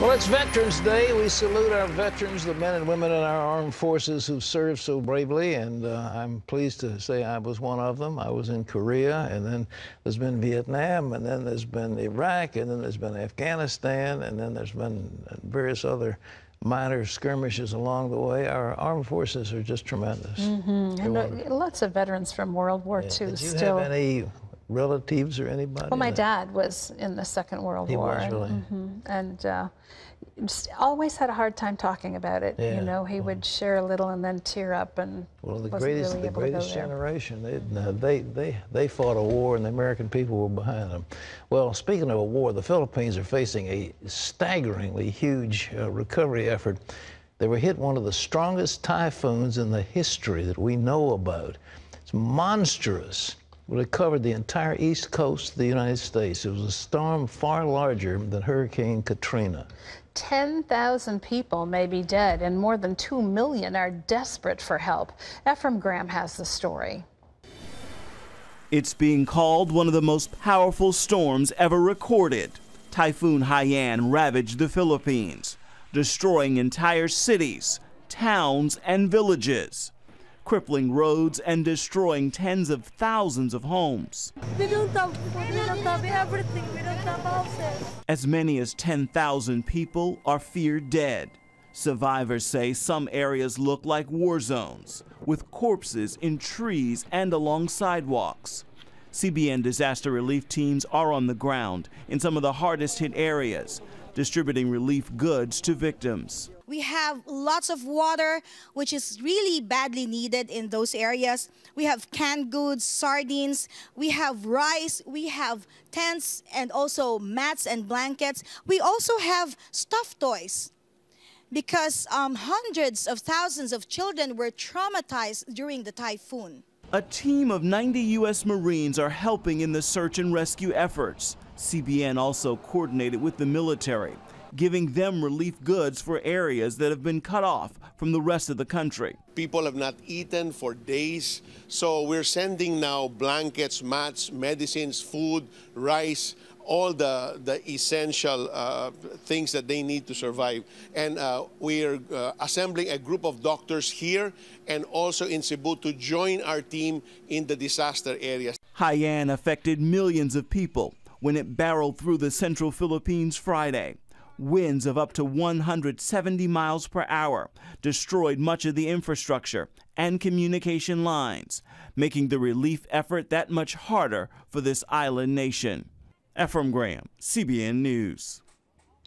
Well, it's Veterans Day. We salute our veterans, the men and women in our armed forces who served so bravely, and I'm pleased to say I was one of them. I was in Korea, and then there's been Vietnam, and then there's been Iraq, and then there's been Afghanistan, and then there's been various other minor skirmishes along the way. Our armed forces are just tremendous. And lots of veterans from World War II Did you still. have any relatives or anybody? Well, my dad was in the Second World War. He was, really? And just always had a hard time talking about it. Yeah. You know, he would share a little and then tear up, and Well, the wasn't greatest, really the able to go greatest there. generation, they fought a war, and the American people were behind them. Well, speaking of a war, the Philippines are facing a staggeringly huge recovery effort. They were hit one of the strongest typhoons in the history that we know about. It's monstrous. Well, it covered the entire east coast of the United States. It was a storm far larger than Hurricane Katrina. 10,000 people may be dead, and more than 2 million are desperate for help. Ephraim Graham has the story. It's being called one of the most powerful storms ever recorded. Typhoon Haiyan ravaged the Philippines, destroying entire cities, towns, and villages, crippling roads and destroying tens of thousands of homes. We don't have food, we don't have everything, we don't have houses. As many as 10,000 people are feared dead. Survivors say some areas look like war zones, with corpses in trees and along sidewalks. CBN disaster relief teams are on the ground in some of the hardest hit areas, distributing relief goods to victims. We have lots of water, which is really badly needed in those areas. We have canned goods, sardines, we have rice, we have tents and also mats and blankets. We also have stuffed toys because hundreds of thousands of children were traumatized during the typhoon. A team of 90 U.S. Marines are helping in the search and rescue efforts. CBN also coordinated with the military, giving them relief goods for areas that have been cut off from the rest of the country. People have not eaten for days, so we're sending now blankets, mats, medicines, food, rice, all the essential things that they need to survive. And we are assembling a group of doctors here and also in Cebu to join our team in the disaster areas. Haiyan affected millions of people when it barreled through the central Philippines Friday. Winds of up to 170 miles per hour destroyed much of the infrastructure and communication lines, making the relief effort that much harder for this island nation. Ephraim Graham, CBN News.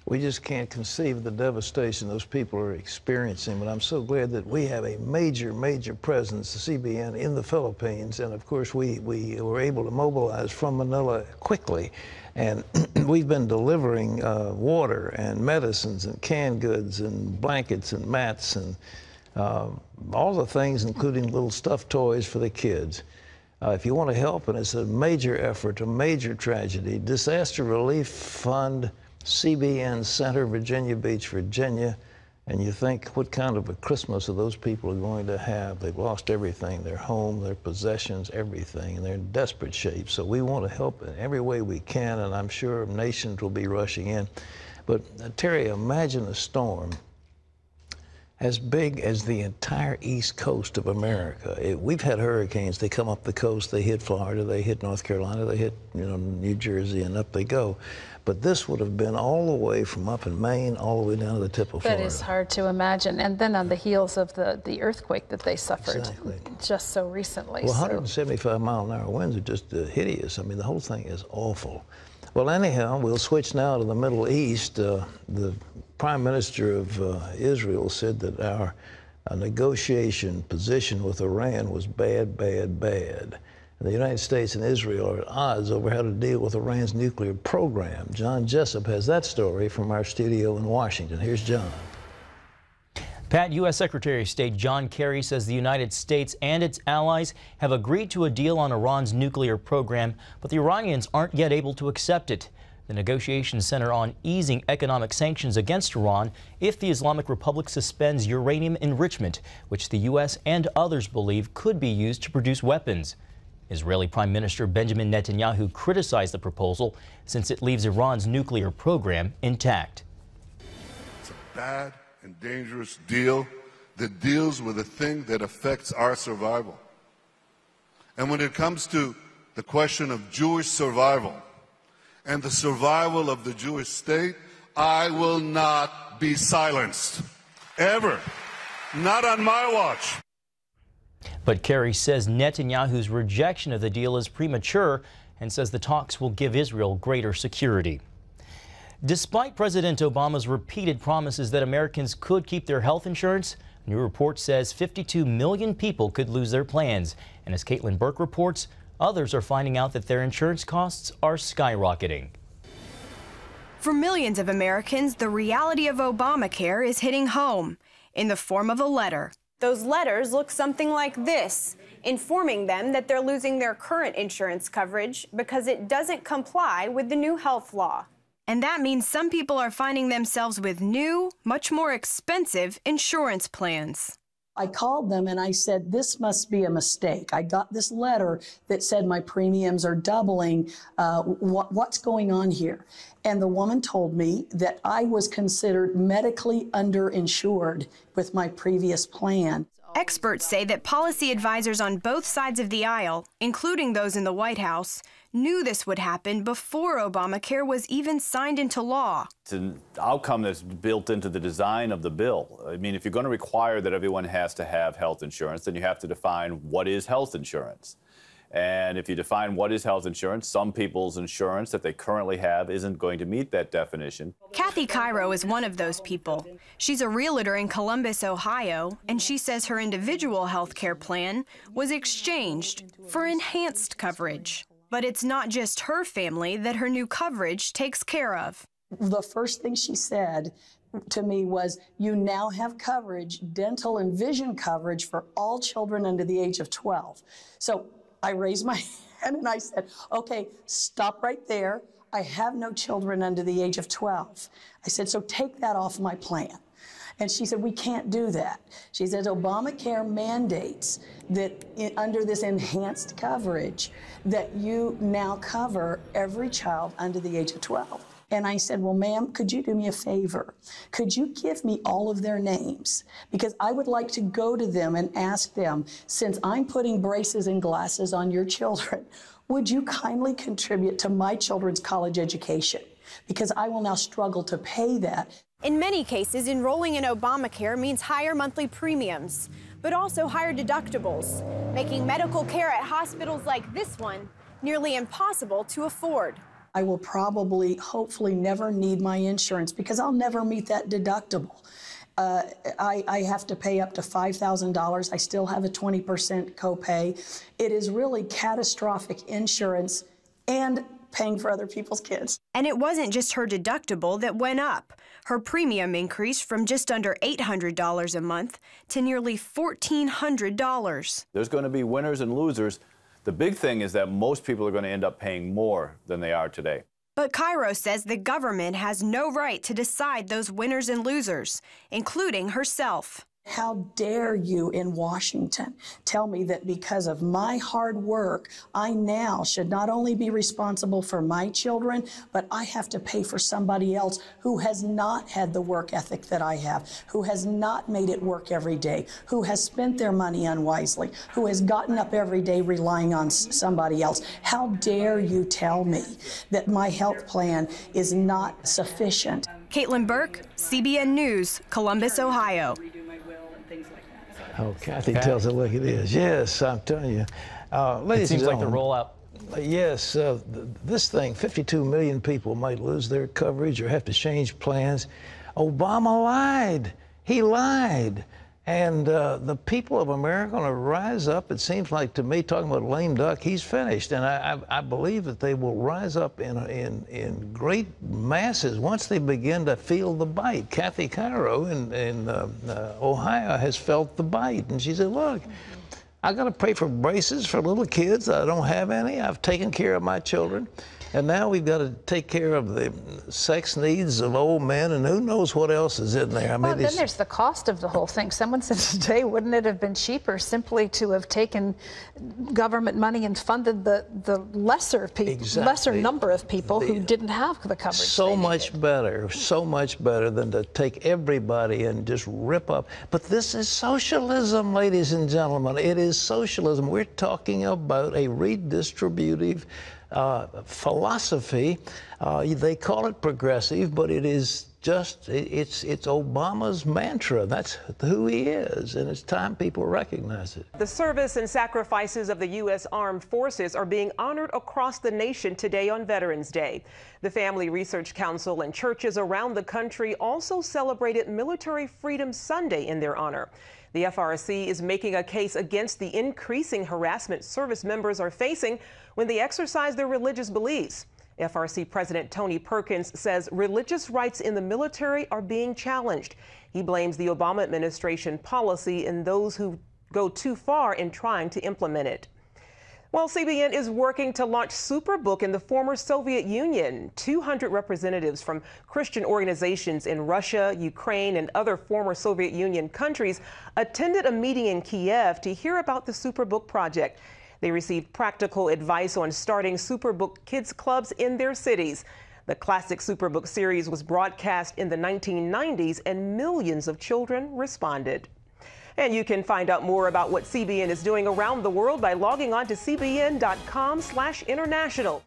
We just can't conceive of the devastation those people are experiencing, but I'm so glad that we have a major presence, the CBN, in the Philippines. And of course, we were able to mobilize from Manila quickly. And we've been delivering water and medicines and canned goods and blankets and mats and all the things, including little stuffed toys for the kids. If you want to help, and it's a major effort, a major tragedy, Disaster Relief Fund, CBN Center, Virginia Beach, Virginia, and you think, what kind of a Christmas are those people are going to have? They've lost everything, their home, their possessions, everything, and they're in desperate shape. So we want to help in every way we can, and I'm sure nations will be rushing in. But Terry, imagine a storm as big as the entire east coast of America. We've had hurricanes. They come up the coast, they hit Florida, they hit North Carolina, they hit New Jersey, and up they go. But this would have been all the way from up in Maine all the way down to the tip of Florida. That is hard to imagine. And then on the heels of the earthquake that they suffered just so recently. Well, 175-mile-an-hour winds are just hideous. I mean, the whole thing is awful. Well, anyhow, we'll switch now to the Middle East. The Prime Minister of Israel said that our negotiation position with Iran was bad. The United States and Israel are at odds over how to deal with Iran's nuclear program. John Jessup has that story from our studio in Washington. Here's John. Pat, U.S. Secretary of State John Kerry says the United States and its allies have agreed to a deal on Iran's nuclear program, but the Iranians aren't yet able to accept it. The negotiations center on easing economic sanctions against Iran if the Islamic Republic suspends uranium enrichment, which the U.S. and others believe could be used to produce weapons. Israeli Prime Minister Benjamin Netanyahu criticized the proposal since it leaves Iran's nuclear program intact. bad and dangerous deal that deals with a thing that affects our survival. And when it comes to the question of Jewish survival and the survival of the Jewish state, I will not be silenced. Ever. Not on my watch. But Kerry says Netanyahu's rejection of the deal is premature and says the talks will give Israel greater security. Despite President Obama's repeated promises that Americans could keep their health insurance, a new report says 52 million people could lose their plans. And as Caitlin Burke reports, others are finding out that their insurance costs are skyrocketing. For millions of Americans, the reality of Obamacare is hitting home in the form of a letter. Those letters look something like this, informing them that they're losing their current insurance coverage because it doesn't comply with the new health law. And that means some people are finding themselves with new, much more expensive insurance plans. I called them and I said, this must be a mistake. I got this letter that said my premiums are doubling. What's going on here? And the woman told me that I was considered medically underinsured with my previous plan. Experts say that policy advisors on both sides of the aisle, including those in the White House, knew this would happen before Obamacare was even signed into law. It's an outcome that's built into the design of the bill. I mean, if you're going to require that everyone has to have health insurance, then you have to define what is health insurance. And if you define what is health insurance, some people's insurance that they currently have isn't going to meet that definition. Kathy Cairo is one of those people. She's a realtor in Columbus, Ohio, and she says her individual health care plan was exchanged for enhanced coverage. But it's not just her family that her new coverage takes care of. The first thing she said to me was, you now have coverage, dental and vision coverage for all children under the age of 12. So I raised my hand and I said, okay, stop right there. I have no children under the age of 12. I said, so take that off my plan. And she said, we can't do that. She said, Obamacare mandates that under this enhanced coverage that you now cover every child under the age of 12. And I said, well, ma'am, could you do me a favor? Could you give me all of their names? Because I would like to go to them and ask them, since I'm putting braces and glasses on your children, would you kindly contribute to my children's college education? Because I will now struggle to pay that. In many cases, enrolling in Obamacare means higher monthly premiums, but also higher deductibles, making medical care at hospitals like this one nearly impossible to afford. I will probably, hopefully, never need my insurance because I'll never meet that deductible. I have to pay up to $5,000. I still have a 20% copay. It is really catastrophic insurance and paying for other people's kids. And it wasn't just her deductible that went up. Her premium increased from just under $800 a month to nearly $1,400. There's going to be winners and losers. The big thing is that most people are going to end up paying more than they are today. But Cairo says the government has no right to decide those winners and losers, including herself. How dare you in Washington tell me that because of my hard work, I now should not only be responsible for my children, but I have to pay for somebody else who has not had the work ethic that I have, who has not made it work every day, who has spent their money unwisely, who has gotten up every day relying on somebody else. How dare you tell me that my health plan is not sufficient? Caitlin Burke, CBN News, Columbus, Ohio. Oh, Kathy tells it like it is. Yes, I'm telling you. Ladies and gentlemen. It seems like the rollout. Yes, this thing, 52 million people might lose their coverage or have to change plans. Obama lied. He lied. And the people of America are going to rise up. It seems like to me, talking about lame duck, he's finished. And I believe that they will rise up in great masses once they begin to feel the bite. Kathy Cairo in Ohio has felt the bite. And she said, look, I got to pay for braces for little kids. I don't have any. I've taken care of my children. And now we've got to take care of the sex needs of old men, and who knows what else is in there. I mean, well, then there's the cost of the whole thing. Someone said today, wouldn't it have been cheaper simply to have taken government money and funded the lesser people, lesser number of people who didn't have the coverage? So much better than to take everybody and just rip up. But this is socialism, ladies and gentlemen. It is socialism. We're talking about a redistributive philosophy. They call it progressive, but it is just, it's Obama's mantra. That's who he is, and it's time people recognize it. The service and sacrifices of the U.S. Armed Forces are being honored across the nation today on Veterans Day. The Family Research Council and churches around the country also celebrated Military Freedom Sunday in their honor. The FRC is making a case against the increasing harassment service members are facing when they exercise their religious beliefs. FRC President Tony Perkins says religious rights in the military are being challenged. He blames the Obama administration policy and those who go too far in trying to implement it. Well, CBN is working to launch Superbook in the former Soviet Union. 200 representatives from Christian organizations in Russia, Ukraine, and other former Soviet Union countries attended a meeting in Kiev to hear about the Superbook project. They received practical advice on starting Superbook Kids Clubs in their cities. The classic Superbook series was broadcast in the 1990s, and millions of children responded. And you can find out more about what CBN is doing around the world by logging on to cbn.com/international.